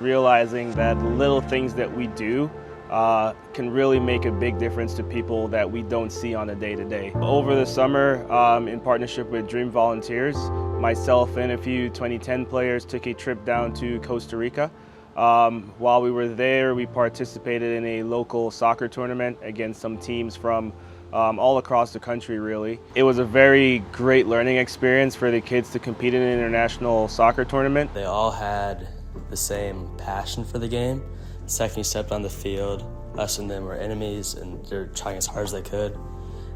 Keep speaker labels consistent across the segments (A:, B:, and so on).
A: Realizing that the little things that we do can really make a big difference to people that we don't see on a day-to-day. Over the summer, in partnership with Dream Volunteers, myself and a few 2010 players took a trip down to Costa Rica. While we were there, we participated in a local soccer tournament against some teams from all across the country, really. It was a very great learning experience for the kids to compete in an international soccer tournament.
B: They all had the same passion for the game. The second you stepped on the field, us and them were enemies and they're trying as hard as they could.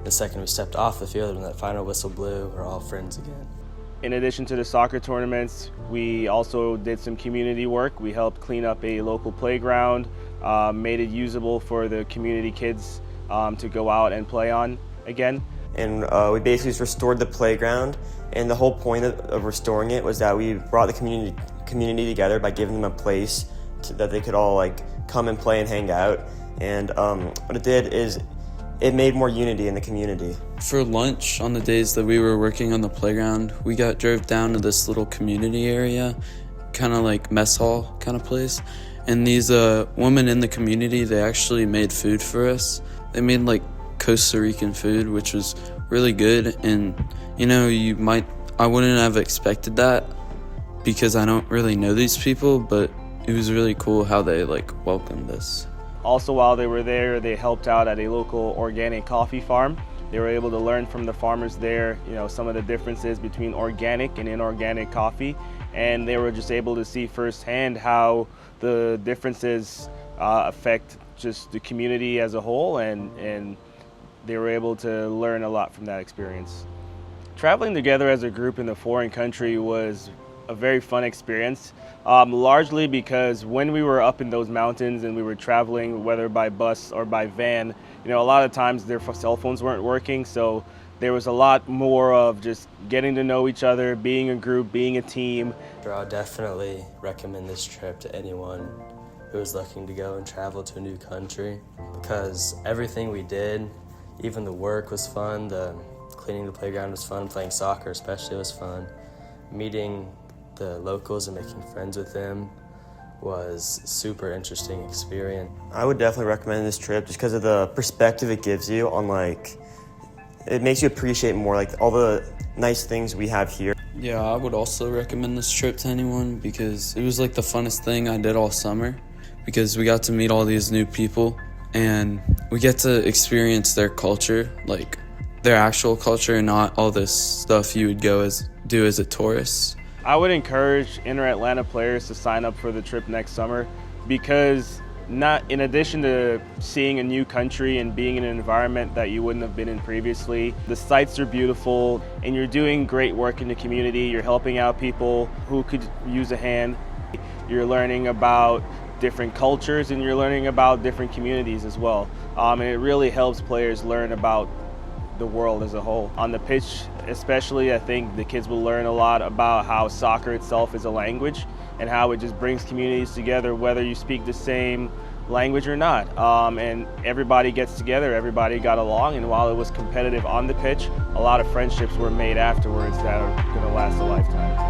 B: The second we stepped off the field, when that final whistle blew, we're all friends again.
A: In addition to the soccer tournaments, we also did some community work. We helped clean up a local playground, made it usable for the community kids to go out and play on again.
C: And we basically just restored the playground, and the whole point of restoring it was that we brought the community together by giving them a place that they could all come and play and hang out. And what it did is it made more unity in the community.
D: For lunch, on the days that we were working on the playground, we drove down to this little community area, kind of like mess hall kind of place. And these women in the community, they actually made food for us. They made Costa Rican food, which was really good. And I wouldn't have expected that because I don't really know these people, but it was really cool how they welcomed us.
A: Also, while they were there, they helped out at a local organic coffee farm. They were able to learn from the farmers there, some of the differences between organic and inorganic coffee. And they were just able to see firsthand how the differences affect just the community as a whole, and they were able to learn a lot from that experience. Traveling together as a group in a foreign country was a very fun experience, largely because when we were up in those mountains and we were traveling, whether by bus or by van, a lot of times their cell phones weren't working, so there was a lot more of just getting to know each other, being a group, being a team.
B: I'll definitely recommend this trip to anyone who is looking to go and travel to a new country, because everything we did, even the work was fun, the cleaning the playground was fun, playing soccer especially was fun. Meeting the locals and making friends with them was a super interesting experience.
C: I would definitely recommend this trip just because of the perspective it gives you on it makes you appreciate more all the nice things we have here.
D: Yeah, I would also recommend this trip to anyone because it was the funnest thing I did all summer, because we got to meet all these new people and we get to experience their culture, their actual culture, and not all this stuff you would do as a tourist.
A: I would encourage Inter Atlanta players to sign up for the trip next summer, because in addition to seeing a new country and being in an environment that you wouldn't have been in previously, the sights are beautiful and you're doing great work in the community. You're helping out people who could use a hand. You're learning about different cultures and you're learning about different communities as well. And it really helps players learn about the world as a whole. On the pitch especially, I think the kids will learn a lot about how soccer itself is a language and how it just brings communities together, whether you speak the same language or not. And everybody gets together, everybody got along, and while it was competitive on the pitch, a lot of friendships were made afterwards that are gonna last a lifetime.